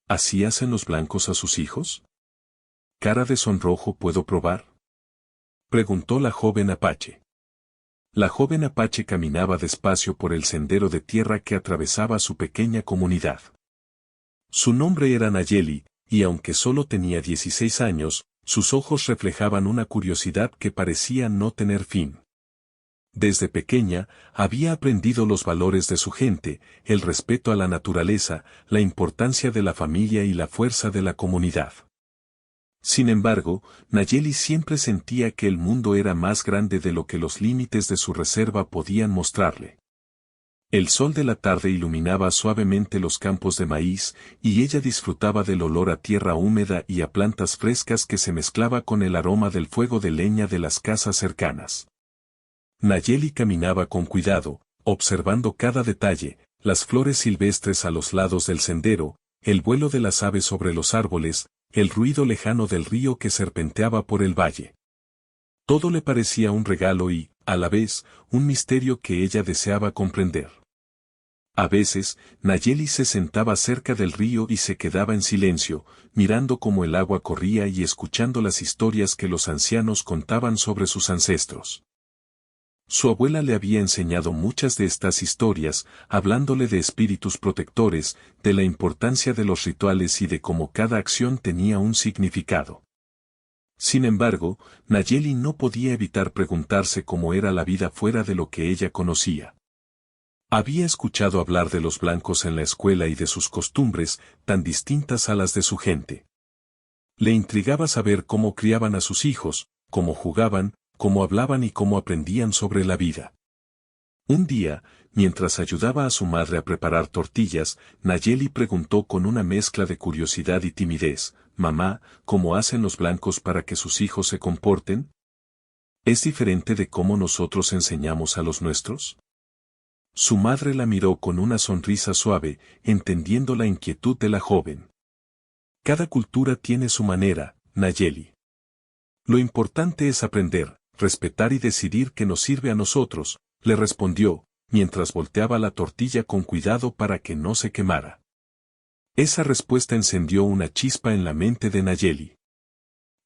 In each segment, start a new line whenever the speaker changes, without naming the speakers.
¿Así hacen los blancos a sus hijos? ¿Cara de sonrojo puedo probar? Preguntó la joven apache. La joven apache caminaba despacio por el sendero de tierra que atravesaba su pequeña comunidad. Su nombre era Nayeli, y aunque solo tenía 16 años, sus ojos reflejaban una curiosidad que parecía no tener fin. Desde pequeña, había aprendido los valores de su gente, el respeto a la naturaleza, la importancia de la familia y la fuerza de la comunidad. Sin embargo, Nayeli siempre sentía que el mundo era más grande de lo que los límites de su reserva podían mostrarle. El sol de la tarde iluminaba suavemente los campos de maíz, y ella disfrutaba del olor a tierra húmeda y a plantas frescas que se mezclaba con el aroma del fuego de leña de las casas cercanas. Nayeli caminaba con cuidado, observando cada detalle, las flores silvestres a los lados del sendero, el vuelo de las aves sobre los árboles, el ruido lejano del río que serpenteaba por el valle. Todo le parecía un regalo y, a la vez, un misterio que ella deseaba comprender. A veces, Nayeli se sentaba cerca del río y se quedaba en silencio, mirando cómo el agua corría y escuchando las historias que los ancianos contaban sobre sus ancestros. Su abuela le había enseñado muchas de estas historias, hablándole de espíritus protectores, de la importancia de los rituales y de cómo cada acción tenía un significado. Sin embargo, Nayeli no podía evitar preguntarse cómo era la vida fuera de lo que ella conocía. Había escuchado hablar de los blancos en la escuela y de sus costumbres, tan distintas a las de su gente. Le intrigaba saber cómo criaban a sus hijos, cómo jugaban, cómo hablaban y cómo aprendían sobre la vida. Un día, mientras ayudaba a su madre a preparar tortillas, Nayeli preguntó con una mezcla de curiosidad y timidez: «Mamá, ¿cómo hacen los blancos para que sus hijos se comporten? ¿Es diferente de cómo nosotros enseñamos a los nuestros?». Su madre la miró con una sonrisa suave, entendiendo la inquietud de la joven. «Cada cultura tiene su manera, Nayeli. Lo importante es aprender, respetar y decidir qué nos sirve a nosotros», le respondió, mientras volteaba la tortilla con cuidado para que no se quemara. Esa respuesta encendió una chispa en la mente de Nayeli.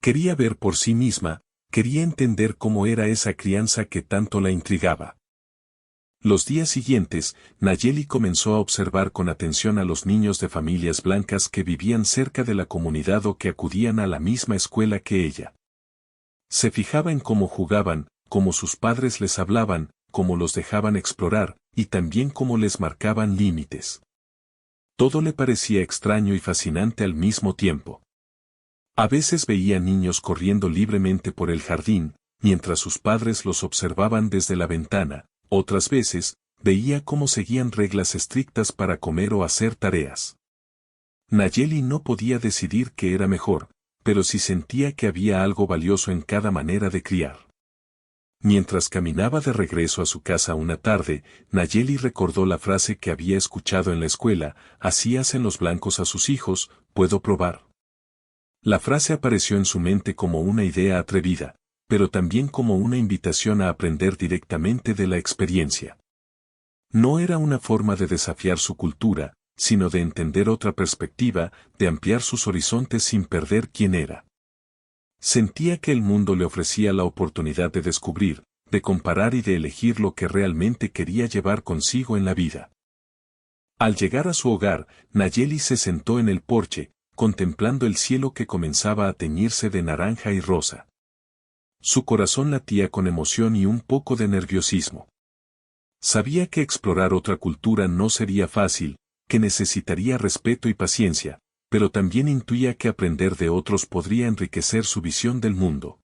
Quería ver por sí misma, quería entender cómo era esa crianza que tanto la intrigaba. Los días siguientes, Nayeli comenzó a observar con atención a los niños de familias blancas que vivían cerca de la comunidad o que acudían a la misma escuela que ella. Se fijaba en cómo jugaban, cómo sus padres les hablaban, cómo los dejaban explorar, y también cómo les marcaban límites. Todo le parecía extraño y fascinante al mismo tiempo. A veces veía niños corriendo libremente por el jardín, mientras sus padres los observaban desde la ventana. Otras veces, veía cómo seguían reglas estrictas para comer o hacer tareas. Nayeli no podía decidir qué era mejor, pero sí sentía que había algo valioso en cada manera de criar. Mientras caminaba de regreso a su casa una tarde, Nayeli recordó la frase que había escuchado en la escuela: «Así hacen los blancos a sus hijos, ¿puedo probar?». La frase apareció en su mente como una idea atrevida, pero también como una invitación a aprender directamente de la experiencia. No era una forma de desafiar su cultura, sino de entender otra perspectiva, de ampliar sus horizontes sin perder quién era. Sentía que el mundo le ofrecía la oportunidad de descubrir, de comparar y de elegir lo que realmente quería llevar consigo en la vida. Al llegar a su hogar, Nayeli se sentó en el porche, contemplando el cielo que comenzaba a teñirse de naranja y rosa. Su corazón latía con emoción y un poco de nerviosismo. Sabía que explorar otra cultura no sería fácil, que necesitaría respeto y paciencia, pero también intuía que aprender de otros podría enriquecer su visión del mundo.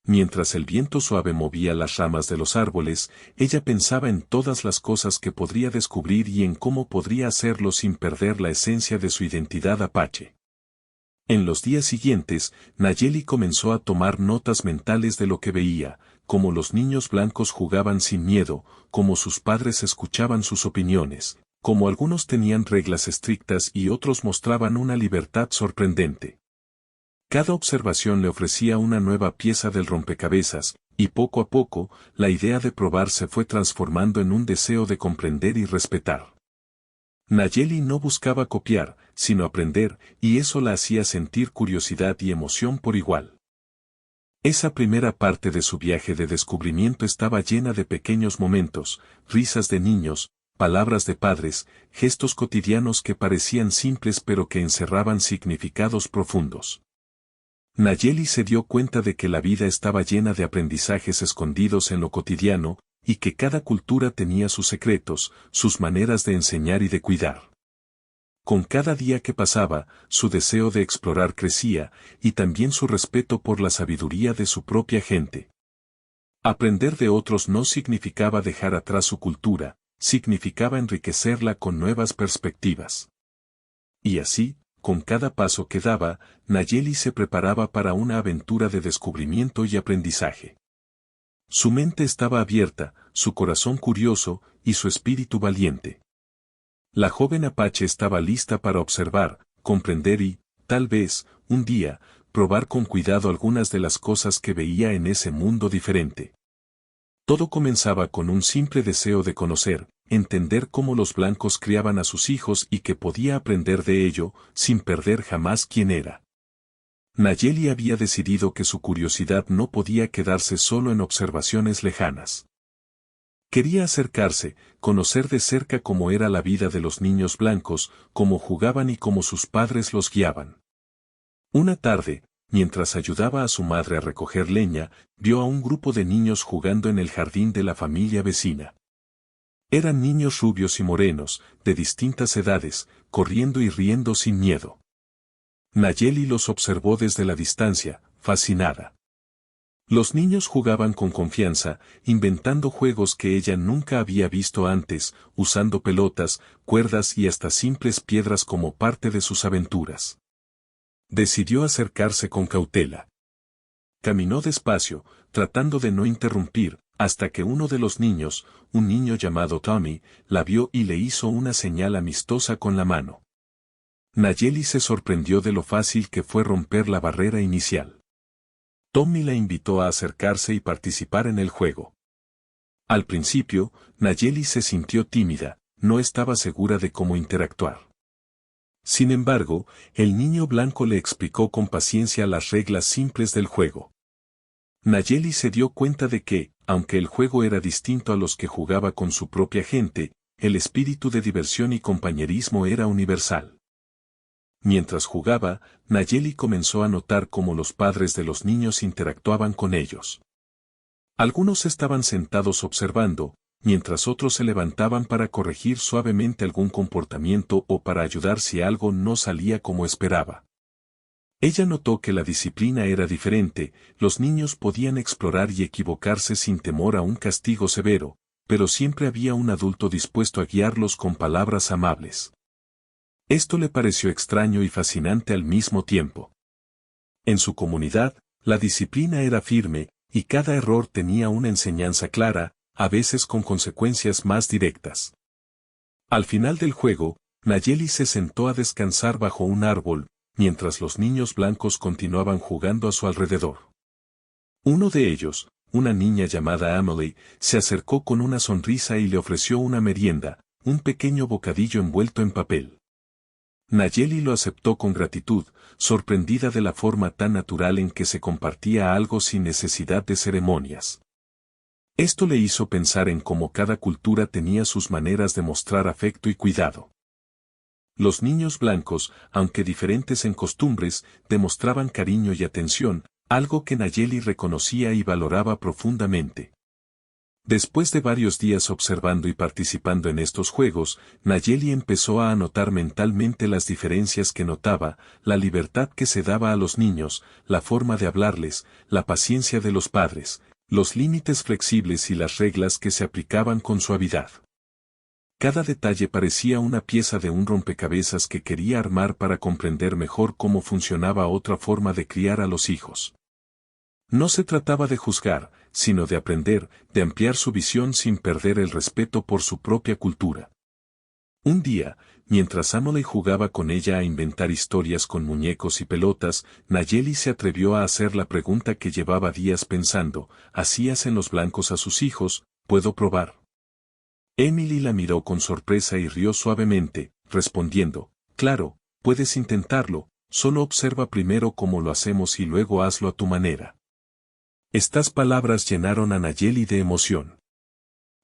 Mientras el viento suave movía las ramas de los árboles, ella pensaba en todas las cosas que podría descubrir y en cómo podría hacerlo sin perder la esencia de su identidad apache. En los días siguientes, Nayeli comenzó a tomar notas mentales de lo que veía, cómo los niños blancos jugaban sin miedo, cómo sus padres escuchaban sus opiniones, cómo algunos tenían reglas estrictas y otros mostraban una libertad sorprendente. Cada observación le ofrecía una nueva pieza del rompecabezas, y poco a poco, la idea de probar se fue transformando en un deseo de comprender y respetar. Nayeli no buscaba copiar, sino aprender, y eso la hacía sentir curiosidad y emoción por igual. Esa primera parte de su viaje de descubrimiento estaba llena de pequeños momentos, risas de niños, palabras de padres, gestos cotidianos que parecían simples pero que encerraban significados profundos. Nayeli se dio cuenta de que la vida estaba llena de aprendizajes escondidos en lo cotidiano, y que cada cultura tenía sus secretos, sus maneras de enseñar y de cuidar. Con cada día que pasaba, su deseo de explorar crecía, y también su respeto por la sabiduría de su propia gente. Aprender de otros no significaba dejar atrás su cultura, significaba enriquecerla con nuevas perspectivas. Y así, con cada paso que daba, Nayeli se preparaba para una aventura de descubrimiento y aprendizaje. Su mente estaba abierta, su corazón curioso, y su espíritu valiente. La joven apache estaba lista para observar, comprender y, tal vez, un día, probar con cuidado algunas de las cosas que veía en ese mundo diferente. Todo comenzaba con un simple deseo de conocer, entender cómo los blancos criaban a sus hijos y que podía aprender de ello, sin perder jamás quién era. Nayeli había decidido que su curiosidad no podía quedarse solo en observaciones lejanas. Quería acercarse, conocer de cerca cómo era la vida de los niños blancos, cómo jugaban y cómo sus padres los guiaban. Una tarde, mientras ayudaba a su madre a recoger leña, vio a un grupo de niños jugando en el jardín de la familia vecina. Eran niños rubios y morenos, de distintas edades, corriendo y riendo sin miedo. Nayeli los observó desde la distancia, fascinada. Los niños jugaban con confianza, inventando juegos que ella nunca había visto antes, usando pelotas, cuerdas y hasta simples piedras como parte de sus aventuras. Decidió acercarse con cautela. Caminó despacio, tratando de no interrumpir, hasta que uno de los niños, un niño llamado Tommy, la vio y le hizo una señal amistosa con la mano. Nayeli se sorprendió de lo fácil que fue romper la barrera inicial. Tommy la invitó a acercarse y participar en el juego. Al principio, Nayeli se sintió tímida, no estaba segura de cómo interactuar. Sin embargo, el niño blanco le explicó con paciencia las reglas simples del juego. Nayeli se dio cuenta de que, aunque el juego era distinto a los que jugaba con su propia gente, el espíritu de diversión y compañerismo era universal. Mientras jugaba, Nayeli comenzó a notar cómo los padres de los niños interactuaban con ellos. Algunos estaban sentados observando, mientras otros se levantaban para corregir suavemente algún comportamiento o para ayudar si algo no salía como esperaba. Ella notó que la disciplina era diferente, los niños podían explorar y equivocarse sin temor a un castigo severo, pero siempre había un adulto dispuesto a guiarlos con palabras amables. Esto le pareció extraño y fascinante al mismo tiempo. En su comunidad, la disciplina era firme, y cada error tenía una enseñanza clara, a veces con consecuencias más directas. Al final del juego, Nayeli se sentó a descansar bajo un árbol, mientras los niños blancos continuaban jugando a su alrededor. Uno de ellos, una niña llamada Emily, se acercó con una sonrisa y le ofreció una merienda, un pequeño bocadillo envuelto en papel. Nayeli lo aceptó con gratitud, sorprendida de la forma tan natural en que se compartía algo sin necesidad de ceremonias. Esto le hizo pensar en cómo cada cultura tenía sus maneras de mostrar afecto y cuidado. Los niños blancos, aunque diferentes en costumbres, demostraban cariño y atención, algo que Nayeli reconocía y valoraba profundamente. Después de varios días observando y participando en estos juegos, Nayeli empezó a anotar mentalmente las diferencias que notaba, la libertad que se daba a los niños, la forma de hablarles, la paciencia de los padres, los límites flexibles y las reglas que se aplicaban con suavidad. Cada detalle parecía una pieza de un rompecabezas que quería armar para comprender mejor cómo funcionaba otra forma de criar a los hijos. No se trataba de juzgar, sino de aprender, de ampliar su visión sin perder el respeto por su propia cultura. Un día, mientras Emily jugaba con ella a inventar historias con muñecos y pelotas, Nayeli se atrevió a hacer la pregunta que llevaba días pensando: ¿así hacen los blancos a sus hijos? ¿Puedo probar? Emily la miró con sorpresa y rió suavemente, respondiendo: claro, puedes intentarlo, solo observa primero cómo lo hacemos y luego hazlo a tu manera. Estas palabras llenaron a Nayeli de emoción.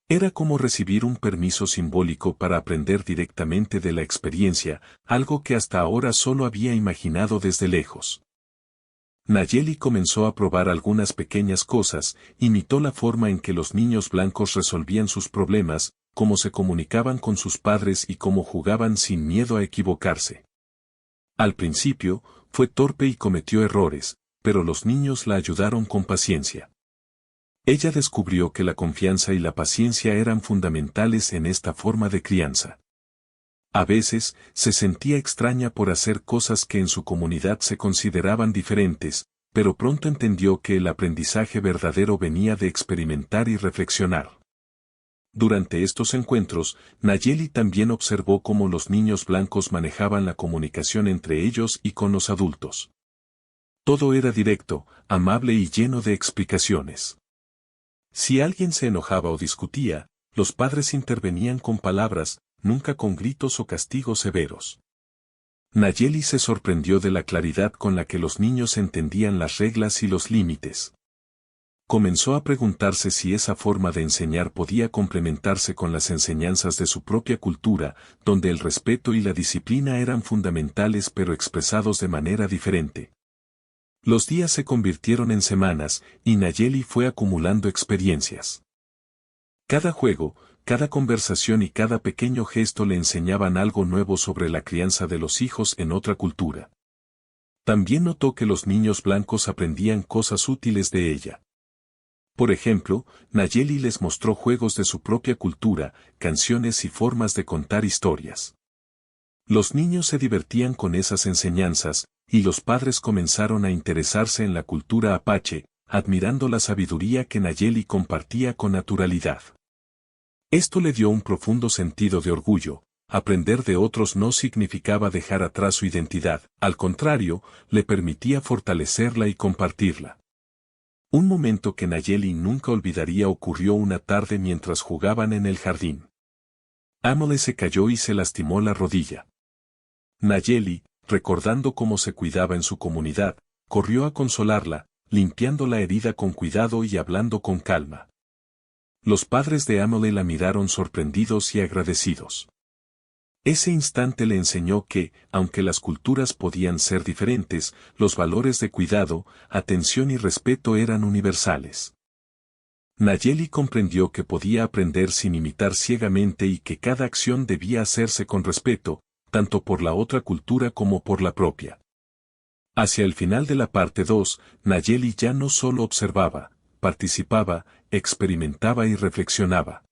Era como recibir un permiso simbólico para aprender directamente de la experiencia, algo que hasta ahora solo había imaginado desde lejos. Nayeli comenzó a probar algunas pequeñas cosas, imitó la forma en que los niños blancos resolvían sus problemas, cómo se comunicaban con sus padres y cómo jugaban sin miedo a equivocarse. Al principio, fue torpe y cometió errores, pero los niños la ayudaron con paciencia. Ella descubrió que la confianza y la paciencia eran fundamentales en esta forma de crianza. A veces, se sentía extraña por hacer cosas que en su comunidad se consideraban diferentes, pero pronto entendió que el aprendizaje verdadero venía de experimentar y reflexionar. Durante estos encuentros, Nayeli también observó cómo los niños blancos manejaban la comunicación entre ellos y con los adultos. Todo era directo, amable y lleno de explicaciones. Si alguien se enojaba o discutía, los padres intervenían con palabras, nunca con gritos o castigos severos. Nayeli se sorprendió de la claridad con la que los niños entendían las reglas y los límites. Comenzó a preguntarse si esa forma de enseñar podía complementarse con las enseñanzas de su propia cultura, donde el respeto y la disciplina eran fundamentales pero expresados de manera diferente. Los días se convirtieron en semanas, y Nayeli fue acumulando experiencias. Cada juego, cada conversación y cada pequeño gesto le enseñaban algo nuevo sobre la crianza de los hijos en otra cultura. También notó que los niños blancos aprendían cosas útiles de ella. Por ejemplo, Nayeli les mostró juegos de su propia cultura, canciones y formas de contar historias. Los niños se divertían con esas enseñanzas, y los padres comenzaron a interesarse en la cultura apache, admirando la sabiduría que Nayeli compartía con naturalidad. Esto le dio un profundo sentido de orgullo. Aprender de otros no significaba dejar atrás su identidad, al contrario, le permitía fortalecerla y compartirla. Un momento que Nayeli nunca olvidaría ocurrió una tarde mientras jugaban en el jardín. Emily se cayó y se lastimó la rodilla. Nayeli, recordando cómo se cuidaba en su comunidad, corrió a consolarla, limpiando la herida con cuidado y hablando con calma. Los padres de Emily la miraron sorprendidos y agradecidos. Ese instante le enseñó que, aunque las culturas podían ser diferentes, los valores de cuidado, atención y respeto eran universales. Nayeli comprendió que podía aprender sin imitar ciegamente y que cada acción debía hacerse con respeto, tanto por la otra cultura como por la propia. Hacia el final de la parte 2, Nayeli ya no solo observaba, participaba, experimentaba y reflexionaba.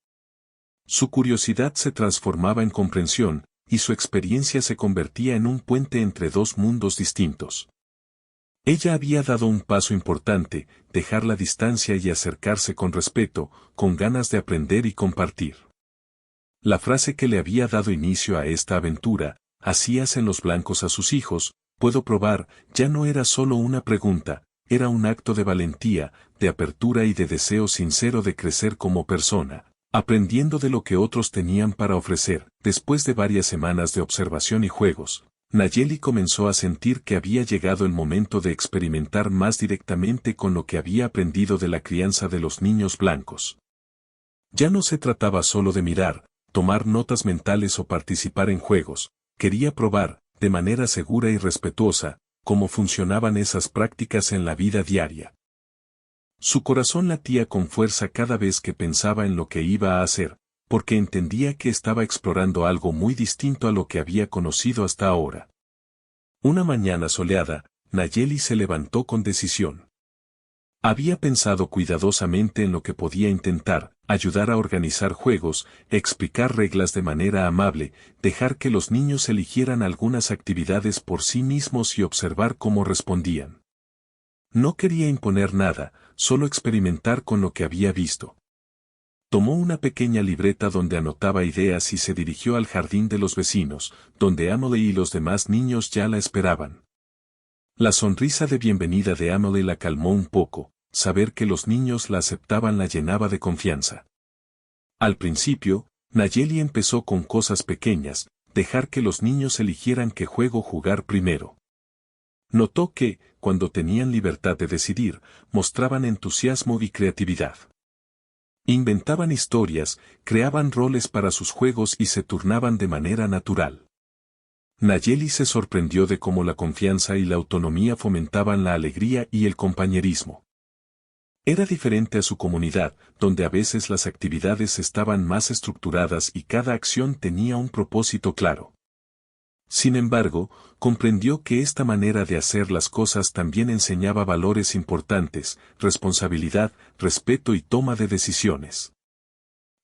Su curiosidad se transformaba en comprensión, y su experiencia se convertía en un puente entre dos mundos distintos. Ella había dado un paso importante, dejar la distancia y acercarse con respeto, con ganas de aprender y compartir. La frase que le había dado inicio a esta aventura, así hacen los blancos a sus hijos, puedo probar, ya no era solo una pregunta, era un acto de valentía, de apertura y de deseo sincero de crecer como persona, aprendiendo de lo que otros tenían para ofrecer. Después de varias semanas de observación y juegos, Nayeli comenzó a sentir que había llegado el momento de experimentar más directamente con lo que había aprendido de la crianza de los niños blancos. Ya no se trataba solo de mirar, tomar notas mentales o participar en juegos, quería probar, de manera segura y respetuosa, cómo funcionaban esas prácticas en la vida diaria. Su corazón latía con fuerza cada vez que pensaba en lo que iba a hacer, porque entendía que estaba explorando algo muy distinto a lo que había conocido hasta ahora. Una mañana soleada, Nayeli se levantó con decisión. Había pensado cuidadosamente en lo que podía intentar, ayudar a organizar juegos, explicar reglas de manera amable, dejar que los niños eligieran algunas actividades por sí mismos y observar cómo respondían. No quería imponer nada, solo experimentar con lo que había visto. Tomó una pequeña libreta donde anotaba ideas y se dirigió al jardín de los vecinos, donde Emily y los demás niños ya la esperaban. La sonrisa de bienvenida de Emily la calmó un poco, saber que los niños la aceptaban la llenaba de confianza. Al principio, Nayeli empezó con cosas pequeñas, dejar que los niños eligieran qué juego jugar primero. Notó que, cuando tenían libertad de decidir, mostraban entusiasmo y creatividad. Inventaban historias, creaban roles para sus juegos y se turnaban de manera natural. Nayeli se sorprendió de cómo la confianza y la autonomía fomentaban la alegría y el compañerismo. Era diferente a su comunidad, donde a veces las actividades estaban más estructuradas y cada acción tenía un propósito claro. Sin embargo, comprendió que esta manera de hacer las cosas también enseñaba valores importantes, responsabilidad, respeto y toma de decisiones.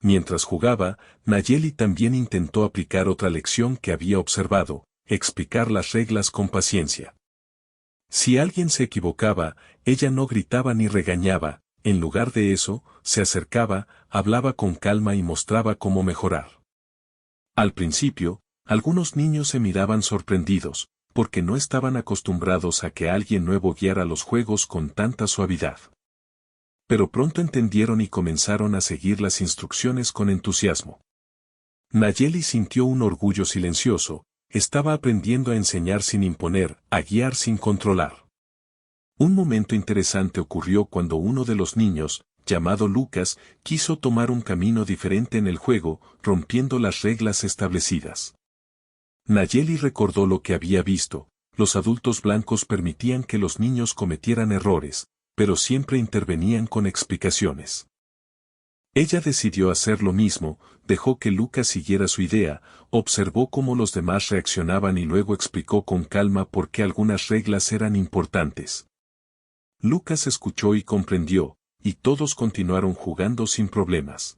Mientras jugaba, Nayeli también intentó aplicar otra lección que había observado, explicar las reglas con paciencia. Si alguien se equivocaba, ella no gritaba ni regañaba, en lugar de eso, se acercaba, hablaba con calma y mostraba cómo mejorar. Al principio, algunos niños se miraban sorprendidos, porque no estaban acostumbrados a que alguien nuevo guiara los juegos con tanta suavidad. Pero pronto entendieron y comenzaron a seguir las instrucciones con entusiasmo. Nayeli sintió un orgullo silencioso, estaba aprendiendo a enseñar sin imponer, a guiar sin controlar. Un momento interesante ocurrió cuando uno de los niños, llamado Lucas, quiso tomar un camino diferente en el juego, rompiendo las reglas establecidas. Nayeli recordó lo que había visto: los adultos blancos permitían que los niños cometieran errores, pero siempre intervenían con explicaciones. Ella decidió hacer lo mismo, dejó que Lucas siguiera su idea, observó cómo los demás reaccionaban y luego explicó con calma por qué algunas reglas eran importantes. Lucas escuchó y comprendió, y todos continuaron jugando sin problemas.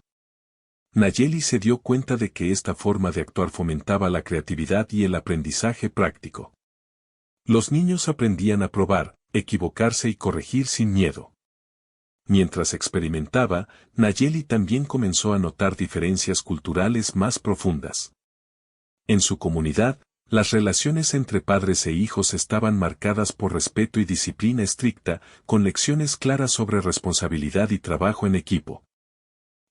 Nayeli se dio cuenta de que esta forma de actuar fomentaba la creatividad y el aprendizaje práctico. Los niños aprendían a probar, equivocarse y corregir sin miedo. Mientras experimentaba, Nayeli también comenzó a notar diferencias culturales más profundas. En su comunidad, las relaciones entre padres e hijos estaban marcadas por respeto y disciplina estricta, con lecciones claras sobre responsabilidad y trabajo en equipo.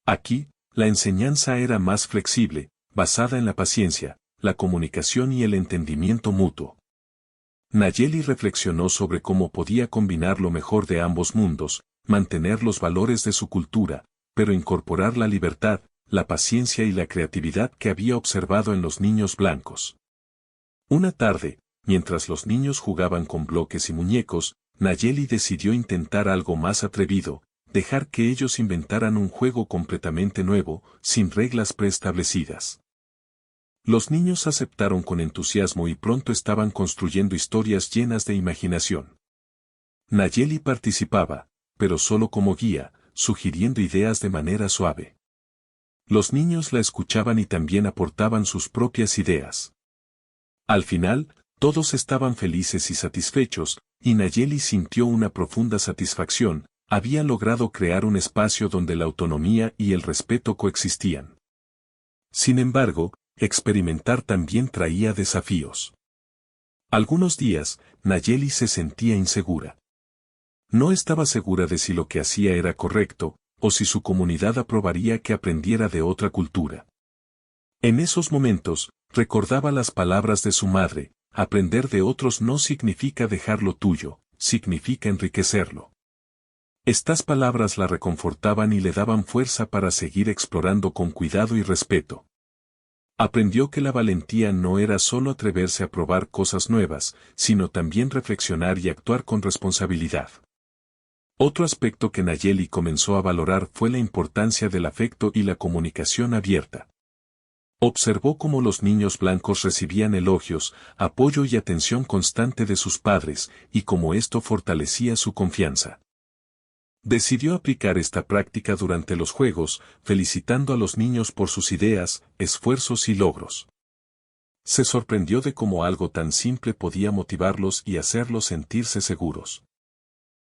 Aquí, la enseñanza era más flexible, basada en la paciencia, la comunicación y el entendimiento mutuo. Nayeli reflexionó sobre cómo podía combinar lo mejor de ambos mundos, mantener los valores de su cultura, pero incorporar la libertad, la paciencia y la creatividad que había observado en los niños blancos. Una tarde, mientras los niños jugaban con bloques y muñecos, Nayeli decidió intentar algo más atrevido: dejar que ellos inventaran un juego completamente nuevo, sin reglas preestablecidas. Los niños aceptaron con entusiasmo y pronto estaban construyendo historias llenas de imaginación. Nayeli participaba, pero solo como guía, sugiriendo ideas de manera suave. Los niños la escuchaban y también aportaban sus propias ideas. Al final, todos estaban felices y satisfechos, y Nayeli sintió una profunda satisfacción: había logrado crear un espacio donde la autonomía y el respeto coexistían. Sin embargo, experimentar también traía desafíos. Algunos días, Nayeli se sentía insegura. No estaba segura de si lo que hacía era correcto, o si su comunidad aprobaría que aprendiera de otra cultura. En esos momentos, recordaba las palabras de su madre: aprender de otros no significa dejar lo tuyo, significa enriquecerlo. Estas palabras la reconfortaban y le daban fuerza para seguir explorando con cuidado y respeto. Aprendió que la valentía no era solo atreverse a probar cosas nuevas, sino también reflexionar y actuar con responsabilidad. Otro aspecto que Nayeli comenzó a valorar fue la importancia del afecto y la comunicación abierta. Observó cómo los niños blancos recibían elogios, apoyo y atención constante de sus padres, y cómo esto fortalecía su confianza. Decidió aplicar esta práctica durante los juegos, felicitando a los niños por sus ideas, esfuerzos y logros. Se sorprendió de cómo algo tan simple podía motivarlos y hacerlos sentirse seguros.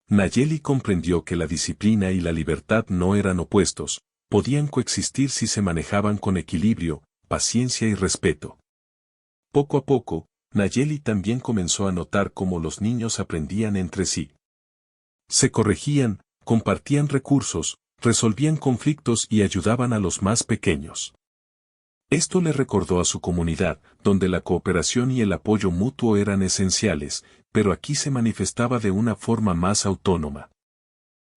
Nayeli comprendió que la disciplina y la libertad no eran opuestos, podían coexistir si se manejaban con equilibrio, paciencia y respeto. Poco a poco, Nayeli también comenzó a notar cómo los niños aprendían entre sí. Se corregían, compartían recursos, resolvían conflictos y ayudaban a los más pequeños. Esto le recordó a su comunidad, donde la cooperación y el apoyo mutuo eran esenciales, pero aquí se manifestaba de una forma más autónoma.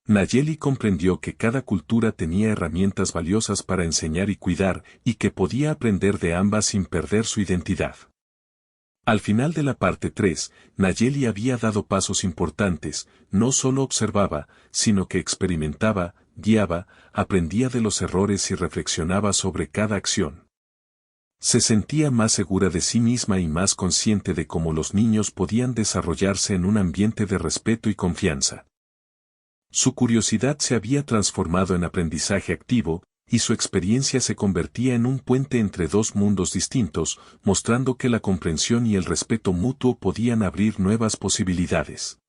Nayeli comprendió que cada cultura tenía herramientas valiosas para enseñar y cuidar, y que podía aprender de ambas sin perder su identidad. Al final de la parte 3, Nayeli había dado pasos importantes, no solo observaba, sino que experimentaba, guiaba, aprendía de los errores y reflexionaba sobre cada acción. Se sentía más segura de sí misma y más consciente de cómo los niños podían desarrollarse en un ambiente de respeto y confianza. Su curiosidad se había transformado en aprendizaje activo, y su experiencia se convertía en un puente entre dos mundos distintos, mostrando que la comprensión y el respeto mutuo podían abrir nuevas posibilidades.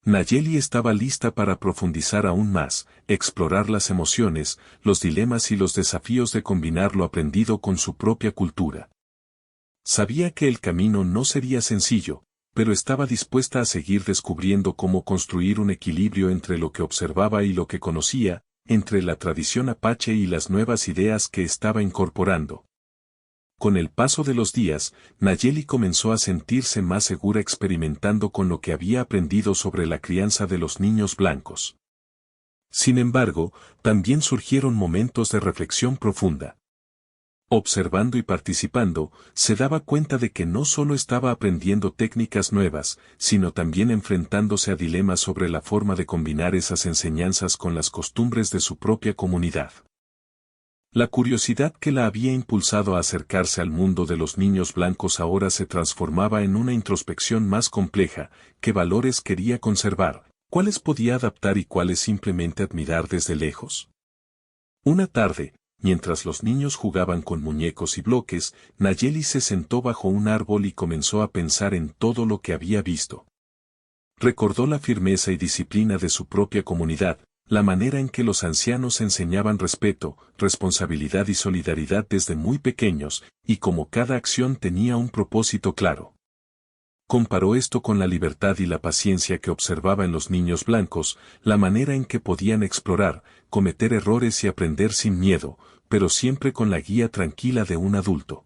Nayeli estaba lista para profundizar aún más, explorar las emociones, los dilemas y los desafíos de combinar lo aprendido con su propia cultura. Sabía que el camino no sería sencillo, pero estaba dispuesta a seguir descubriendo cómo construir un equilibrio entre lo que observaba y lo que conocía, entre la tradición apache y las nuevas ideas que estaba incorporando. Con el paso de los días, Nayeli comenzó a sentirse más segura experimentando con lo que había aprendido sobre la crianza de los niños blancos. Sin embargo, también surgieron momentos de reflexión profunda. Observando y participando, se daba cuenta de que no solo estaba aprendiendo técnicas nuevas, sino también enfrentándose a dilemas sobre la forma de combinar esas enseñanzas con las costumbres de su propia comunidad. La curiosidad que la había impulsado a acercarse al mundo de los niños blancos ahora se transformaba en una introspección más compleja: qué valores quería conservar, cuáles podía adaptar y cuáles simplemente admirar desde lejos. Una tarde, mientras los niños jugaban con muñecos y bloques, Nayeli se sentó bajo un árbol y comenzó a pensar en todo lo que había visto. Recordó la firmeza y disciplina de su propia comunidad, la manera en que los ancianos enseñaban respeto, responsabilidad y solidaridad desde muy pequeños, y cómo cada acción tenía un propósito claro. Comparó esto con la libertad y la paciencia que observaba en los niños blancos, la manera en que podían explorar, cometer errores y aprender sin miedo, pero siempre con la guía tranquila de un adulto.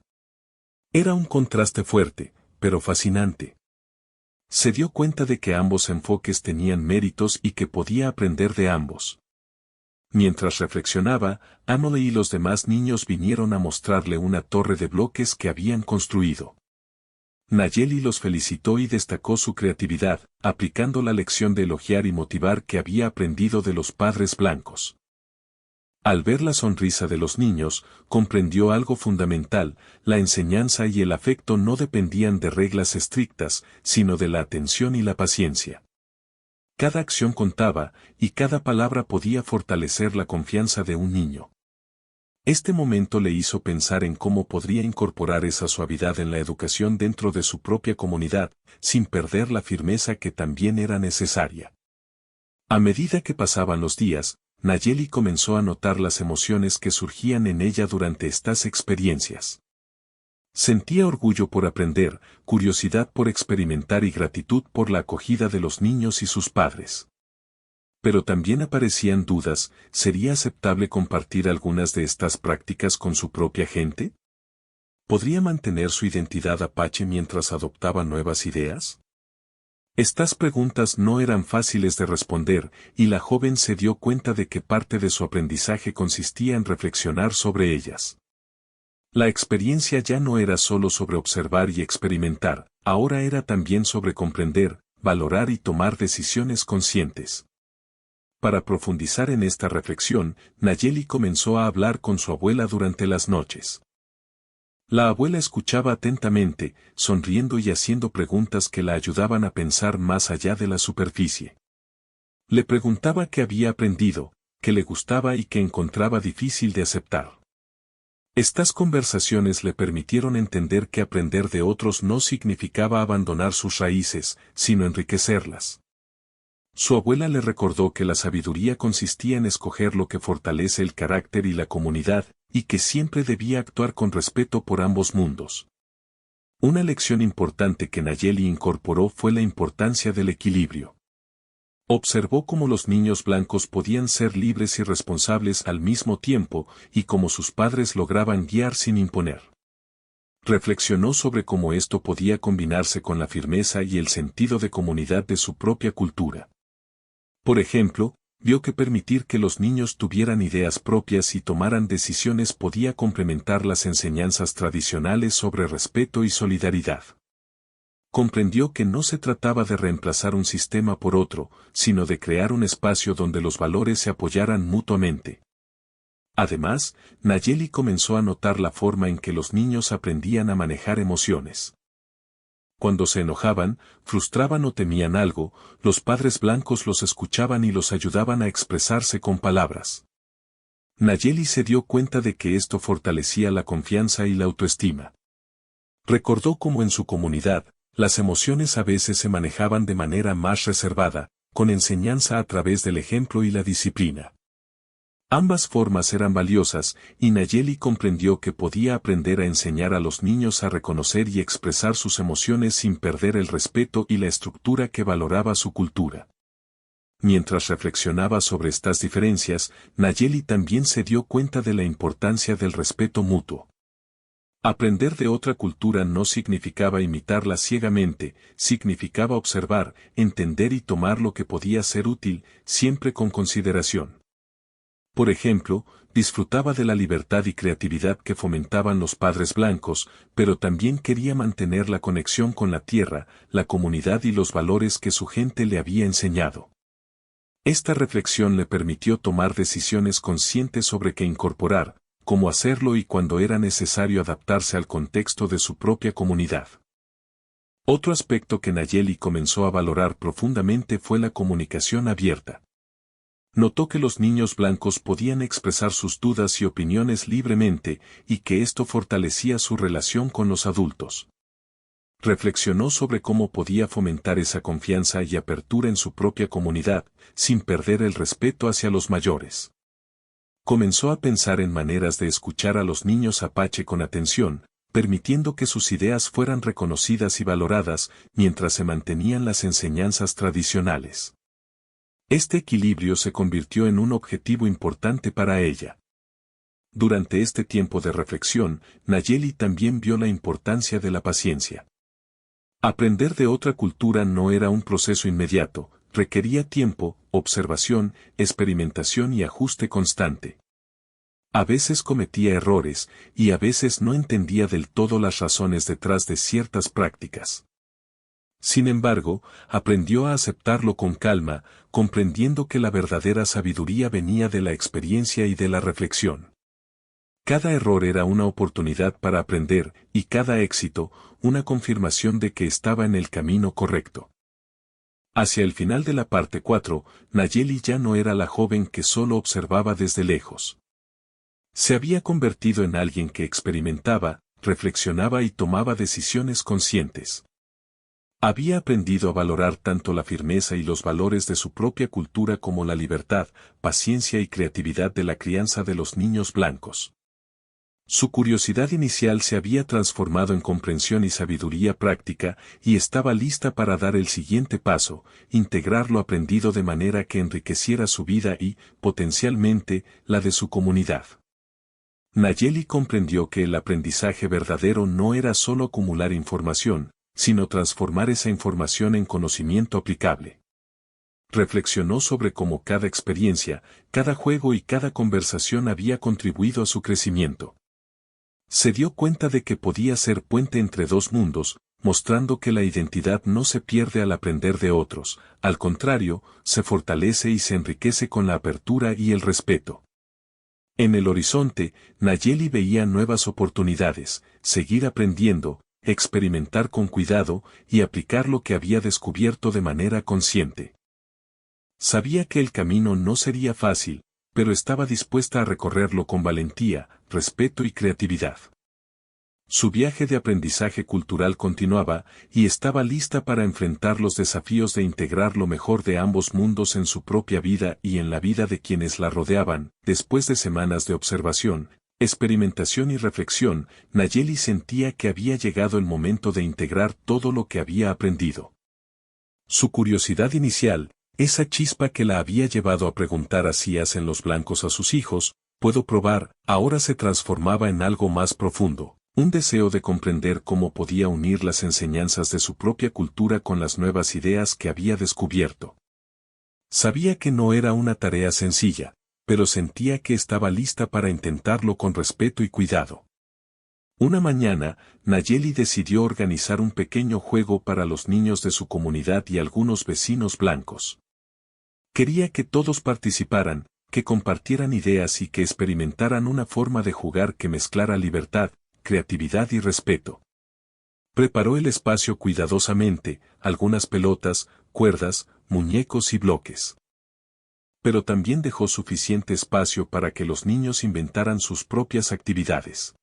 Era un contraste fuerte, pero fascinante. Se dio cuenta de que ambos enfoques tenían méritos y que podía aprender de ambos. Mientras reflexionaba, Emily y los demás niños vinieron a mostrarle una torre de bloques que habían construido. Nayeli los felicitó y destacó su creatividad, aplicando la lección de elogiar y motivar que había aprendido de los padres blancos. Al ver la sonrisa de los niños, comprendió algo fundamental: la enseñanza y el afecto no dependían de reglas estrictas, sino de la atención y la paciencia. Cada acción contaba, y cada palabra podía fortalecer la confianza de un niño. Este momento le hizo pensar en cómo podría incorporar esa suavidad en la educación dentro de su propia comunidad, sin perder la firmeza que también era necesaria. A medida que pasaban los días, Nayeli comenzó a notar las emociones que surgían en ella durante estas experiencias. Sentía orgullo por aprender, curiosidad por experimentar y gratitud por la acogida de los niños y sus padres. Pero también aparecían dudas: ¿sería aceptable compartir algunas de estas prácticas con su propia gente? ¿Podría mantener su identidad apache mientras adoptaba nuevas ideas? Estas preguntas no eran fáciles de responder, y la joven se dio cuenta de que parte de su aprendizaje consistía en reflexionar sobre ellas. La experiencia ya no era solo sobre observar y experimentar, ahora era también sobre comprender, valorar y tomar decisiones conscientes. Para profundizar en esta reflexión, Nayeli comenzó a hablar con su abuela durante las noches. La abuela escuchaba atentamente, sonriendo y haciendo preguntas que la ayudaban a pensar más allá de la superficie. Le preguntaba qué había aprendido, qué le gustaba y qué encontraba difícil de aceptar. Estas conversaciones le permitieron entender que aprender de otros no significaba abandonar sus raíces, sino enriquecerlas. Su abuela le recordó que la sabiduría consistía en escoger lo que fortalece el carácter y la comunidad, y que siempre debía actuar con respeto por ambos mundos. Una lección importante que Nayeli incorporó fue la importancia del equilibrio. Observó cómo los niños blancos podían ser libres y responsables al mismo tiempo y cómo sus padres lograban guiar sin imponer. Reflexionó sobre cómo esto podía combinarse con la firmeza y el sentido de comunidad de su propia cultura. Por ejemplo, vio que permitir que los niños tuvieran ideas propias y tomaran decisiones podía complementar las enseñanzas tradicionales sobre respeto y solidaridad. Comprendió que no se trataba de reemplazar un sistema por otro, sino de crear un espacio donde los valores se apoyaran mutuamente. Además, Nayeli comenzó a notar la forma en que los niños aprendían a manejar emociones. Cuando se enojaban, frustraban o temían algo, los padres blancos los escuchaban y los ayudaban a expresarse con palabras. Nayeli se dio cuenta de que esto fortalecía la confianza y la autoestima. Recordó cómo en su comunidad, las emociones a veces se manejaban de manera más reservada, con enseñanza a través del ejemplo y la disciplina. Ambas formas eran valiosas, y Nayeli comprendió que podía aprender a enseñar a los niños a reconocer y expresar sus emociones sin perder el respeto y la estructura que valoraba su cultura. Mientras reflexionaba sobre estas diferencias, Nayeli también se dio cuenta de la importancia del respeto mutuo. Aprender de otra cultura no significaba imitarla ciegamente, significaba observar, entender y tomar lo que podía ser útil, siempre con consideración. Por ejemplo, disfrutaba de la libertad y creatividad que fomentaban los padres blancos, pero también quería mantener la conexión con la tierra, la comunidad y los valores que su gente le había enseñado. Esta reflexión le permitió tomar decisiones conscientes sobre qué incorporar, cómo hacerlo y cuando era necesario adaptarse al contexto de su propia comunidad. Otro aspecto que Nayeli comenzó a valorar profundamente fue la comunicación abierta. Notó que los niños blancos podían expresar sus dudas y opiniones libremente, y que esto fortalecía su relación con los adultos. Reflexionó sobre cómo podía fomentar esa confianza y apertura en su propia comunidad, sin perder el respeto hacia los mayores. Comenzó a pensar en maneras de escuchar a los niños apache con atención, permitiendo que sus ideas fueran reconocidas y valoradas, mientras se mantenían las enseñanzas tradicionales. Este equilibrio se convirtió en un objetivo importante para ella. Durante este tiempo de reflexión, Nayeli también vio la importancia de la paciencia. Aprender de otra cultura no era un proceso inmediato, requería tiempo, observación, experimentación y ajuste constante. A veces cometía errores, y a veces no entendía del todo las razones detrás de ciertas prácticas. Sin embargo, aprendió a aceptarlo con calma, comprendiendo que la verdadera sabiduría venía de la experiencia y de la reflexión. Cada error era una oportunidad para aprender, y cada éxito, una confirmación de que estaba en el camino correcto. Hacia el final de la parte 4, Nayeli ya no era la joven que solo observaba desde lejos. Se había convertido en alguien que experimentaba, reflexionaba y tomaba decisiones conscientes. Había aprendido a valorar tanto la firmeza y los valores de su propia cultura como la libertad, paciencia y creatividad de la crianza de los niños blancos. Su curiosidad inicial se había transformado en comprensión y sabiduría práctica, y estaba lista para dar el siguiente paso, integrar lo aprendido de manera que enriqueciera su vida y, potencialmente, la de su comunidad. Nayeli comprendió que el aprendizaje verdadero no era solo acumular información, sino transformar esa información en conocimiento aplicable. Reflexionó sobre cómo cada experiencia, cada juego y cada conversación había contribuido a su crecimiento. Se dio cuenta de que podía ser puente entre dos mundos, mostrando que la identidad no se pierde al aprender de otros, al contrario, se fortalece y se enriquece con la apertura y el respeto. En el horizonte, Nayeli veía nuevas oportunidades, seguir aprendiendo, experimentar con cuidado y aplicar lo que había descubierto de manera consciente. Sabía que el camino no sería fácil, pero estaba dispuesta a recorrerlo con valentía, respeto y creatividad. Su viaje de aprendizaje cultural continuaba, y estaba lista para enfrentar los desafíos de integrar lo mejor de ambos mundos en su propia vida y en la vida de quienes la rodeaban. Después de semanas de observación, experimentación y reflexión, Nayeli sentía que había llegado el momento de integrar todo lo que había aprendido. Su curiosidad inicial, Esa chispa que la había llevado a preguntar así hacen los blancos a sus hijos, puedo probar, ahora se transformaba en algo más profundo, un deseo de comprender cómo podía unir las enseñanzas de su propia cultura con las nuevas ideas que había descubierto. Sabía que no era una tarea sencilla, pero sentía que estaba lista para intentarlo con respeto y cuidado. Una mañana, Nayeli decidió organizar un pequeño juego para los niños de su comunidad y algunos vecinos blancos. Quería que todos participaran, que compartieran ideas y que experimentaran una forma de jugar que mezclara libertad, creatividad y respeto. Preparó el espacio cuidadosamente, algunas pelotas, cuerdas, muñecos y bloques. Pero también dejó suficiente espacio para que los niños inventaran sus propias actividades.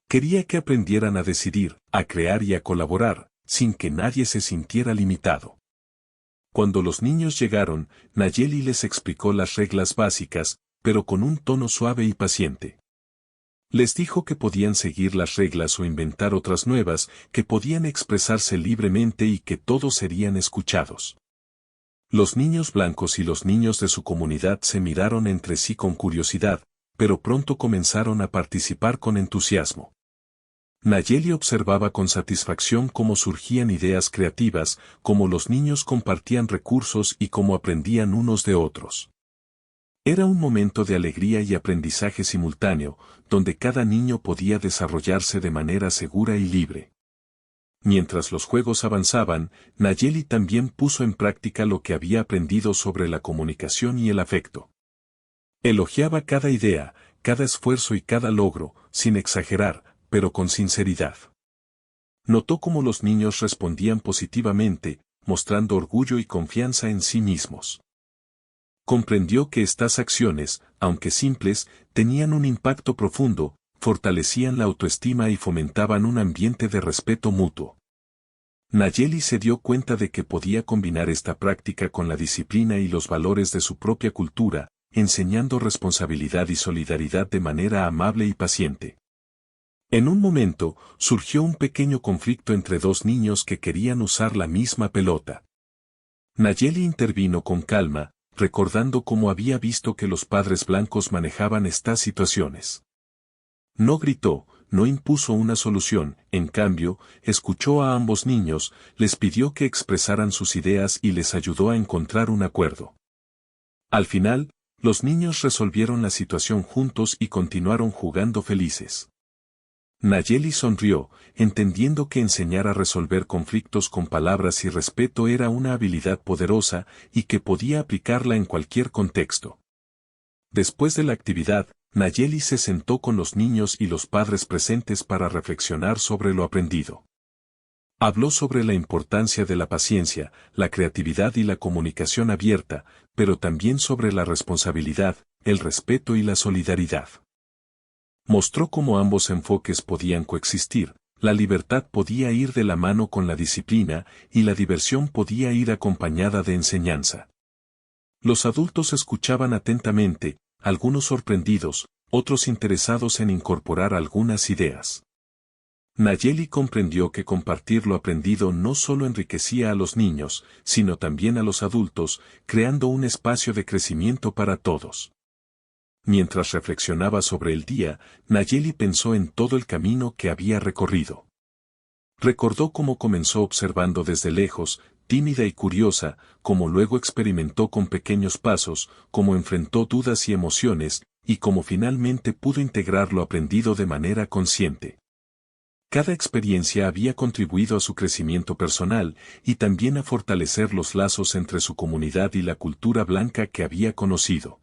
Quería que aprendieran a decidir, a crear y a colaborar, sin que nadie se sintiera limitado. Cuando los niños llegaron, Nayeli les explicó las reglas básicas, pero con un tono suave y paciente. Les dijo que podían seguir las reglas o inventar otras nuevas, que podían expresarse libremente y que todos serían escuchados. Los niños blancos y los niños de su comunidad se miraron entre sí con curiosidad, pero pronto comenzaron a participar con entusiasmo. Nayeli observaba con satisfacción cómo surgían ideas creativas, cómo los niños compartían recursos y cómo aprendían unos de otros. Era un momento de alegría y aprendizaje simultáneo, donde cada niño podía desarrollarse de manera segura y libre. Mientras los juegos avanzaban, Nayeli también puso en práctica lo que había aprendido sobre la comunicación y el afecto. Elogiaba cada idea, cada esfuerzo y cada logro, sin exagerar, pero con sinceridad. Notó cómo los niños respondían positivamente, mostrando orgullo y confianza en sí mismos. Comprendió que estas acciones, aunque simples, tenían un impacto profundo, fortalecían la autoestima y fomentaban un ambiente de respeto mutuo. Nayeli se dio cuenta de que podía combinar esta práctica con la disciplina y los valores de su propia cultura, enseñando responsabilidad y solidaridad de manera amable y paciente. En un momento, surgió un pequeño conflicto entre dos niños que querían usar la misma pelota. Nayeli intervino con calma, recordando cómo había visto que los padres blancos manejaban estas situaciones. No gritó, no impuso una solución, en cambio, escuchó a ambos niños, les pidió que expresaran sus ideas y les ayudó a encontrar un acuerdo. Al final, los niños resolvieron la situación juntos y continuaron jugando felices. Nayeli sonrió, entendiendo que enseñar a resolver conflictos con palabras y respeto era una habilidad poderosa y que podía aplicarla en cualquier contexto. Después de la actividad, Nayeli se sentó con los niños y los padres presentes para reflexionar sobre lo aprendido. Habló sobre la importancia de la paciencia, la creatividad y la comunicación abierta, pero también sobre la responsabilidad, el respeto y la solidaridad. Mostró cómo ambos enfoques podían coexistir, la libertad podía ir de la mano con la disciplina y la diversión podía ir acompañada de enseñanza. Los adultos escuchaban atentamente, algunos sorprendidos, otros interesados en incorporar algunas ideas. Nayeli comprendió que compartir lo aprendido no solo enriquecía a los niños, sino también a los adultos, creando un espacio de crecimiento para todos. Mientras reflexionaba sobre el día, Nayeli pensó en todo el camino que había recorrido. Recordó cómo comenzó observando desde lejos, tímida y curiosa, cómo luego experimentó con pequeños pasos, cómo enfrentó dudas y emociones, y cómo finalmente pudo integrar lo aprendido de manera consciente. Cada experiencia había contribuido a su crecimiento personal y también a fortalecer los lazos entre su comunidad y la cultura blanca que había conocido.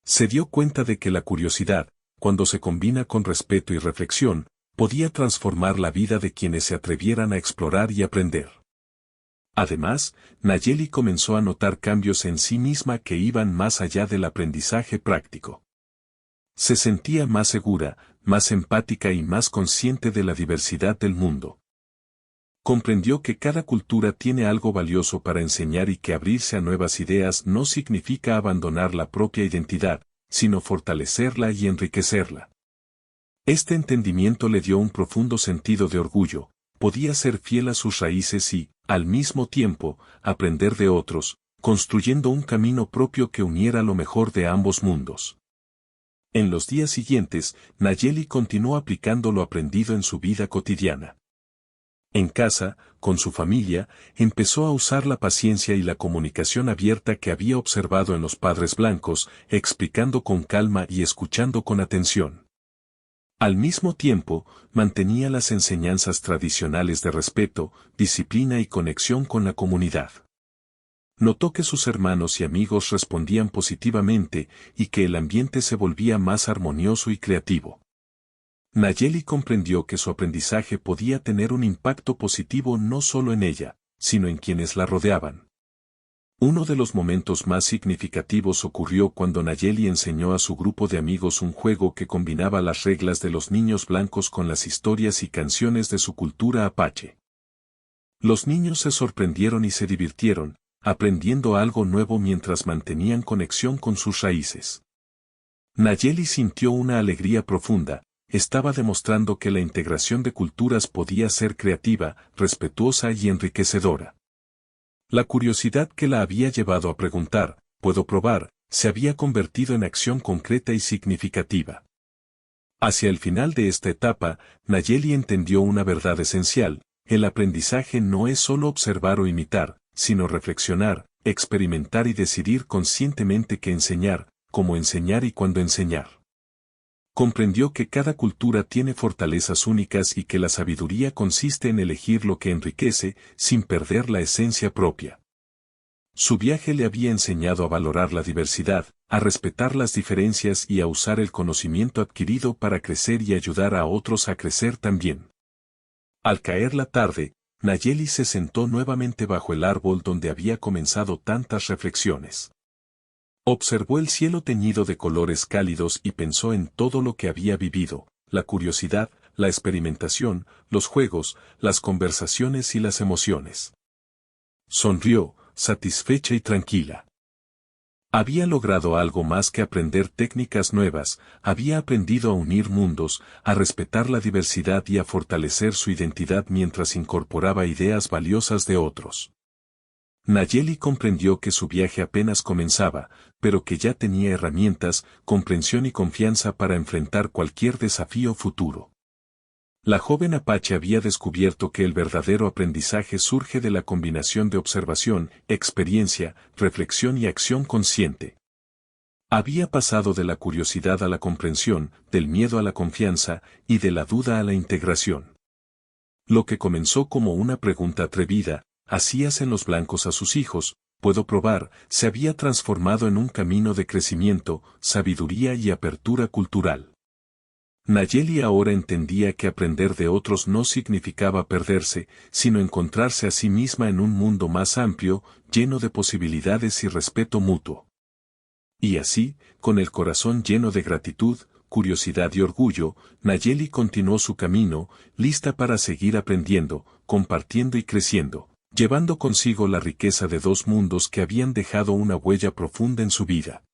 Se dio cuenta de que la curiosidad, cuando se combina con respeto y reflexión, podía transformar la vida de quienes se atrevieran a explorar y aprender. Además, Nayeli comenzó a notar cambios en sí misma que iban más allá del aprendizaje práctico. Se sentía más segura, más empática y más consciente de la diversidad del mundo. Comprendió que cada cultura tiene algo valioso para enseñar y que abrirse a nuevas ideas no significa abandonar la propia identidad, sino fortalecerla y enriquecerla. Este entendimiento le dio un profundo sentido de orgullo, podía ser fiel a sus raíces y, al mismo tiempo, aprender de otros, construyendo un camino propio que uniera lo mejor de ambos mundos. En los días siguientes, Nayeli continuó aplicando lo aprendido en su vida cotidiana. En casa, con su familia, empezó a usar la paciencia y la comunicación abierta que había observado en los padres blancos, explicando con calma y escuchando con atención. Al mismo tiempo, mantenía las enseñanzas tradicionales de respeto, disciplina y conexión con la comunidad. Notó que sus hermanos y amigos respondían positivamente y que el ambiente se volvía más armonioso y creativo. Nayeli comprendió que su aprendizaje podía tener un impacto positivo no solo en ella, sino en quienes la rodeaban. Uno de los momentos más significativos ocurrió cuando Nayeli enseñó a su grupo de amigos un juego que combinaba las reglas de los niños blancos con las historias y canciones de su cultura apache. Los niños se sorprendieron y se divirtieron, aprendiendo algo nuevo mientras mantenían conexión con sus raíces. Nayeli sintió una alegría profunda, estaba demostrando que la integración de culturas podía ser creativa, respetuosa y enriquecedora. La curiosidad que la había llevado a preguntar, ¿puedo probar?, se había convertido en acción concreta y significativa. Hacia el final de esta etapa, Nayeli entendió una verdad esencial: el aprendizaje no es solo observar o imitar, sino reflexionar, experimentar y decidir conscientemente qué enseñar, cómo enseñar y cuándo enseñar. Comprendió que cada cultura tiene fortalezas únicas y que la sabiduría consiste en elegir lo que enriquece, sin perder la esencia propia. Su viaje le había enseñado a valorar la diversidad, a respetar las diferencias y a usar el conocimiento adquirido para crecer y ayudar a otros a crecer también. Al caer la tarde, Nayeli se sentó nuevamente bajo el árbol donde había comenzado tantas reflexiones. Observó el cielo teñido de colores cálidos y pensó en todo lo que había vivido: la curiosidad, la experimentación, los juegos, las conversaciones y las emociones. Sonrió, satisfecha y tranquila. Había logrado algo más que aprender técnicas nuevas, había aprendido a unir mundos, a respetar la diversidad y a fortalecer su identidad mientras incorporaba ideas valiosas de otros. Nayeli comprendió que su viaje apenas comenzaba, pero que ya tenía herramientas, comprensión y confianza para enfrentar cualquier desafío futuro. La joven apache había descubierto que el verdadero aprendizaje surge de la combinación de observación, experiencia, reflexión y acción consciente. Había pasado de la curiosidad a la comprensión, del miedo a la confianza, y de la duda a la integración. Lo que comenzó como una pregunta atrevida: ¿hacías en los blancos a sus hijos? ¿Puedo probar?, se había transformado en un camino de crecimiento, sabiduría y apertura cultural. Nayeli ahora entendía que aprender de otros no significaba perderse, sino encontrarse a sí misma en un mundo más amplio, lleno de posibilidades y respeto mutuo. Y así, con el corazón lleno de gratitud, curiosidad y orgullo, Nayeli continuó su camino, lista para seguir aprendiendo, compartiendo y creciendo, llevando consigo la riqueza de dos mundos que habían dejado una huella profunda en su vida.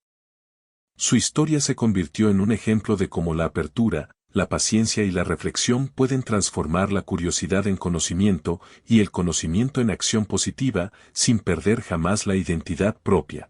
Su historia se convirtió en un ejemplo de cómo la apertura, la paciencia y la reflexión pueden transformar la curiosidad en conocimiento y el conocimiento en acción positiva, sin perder jamás la identidad propia.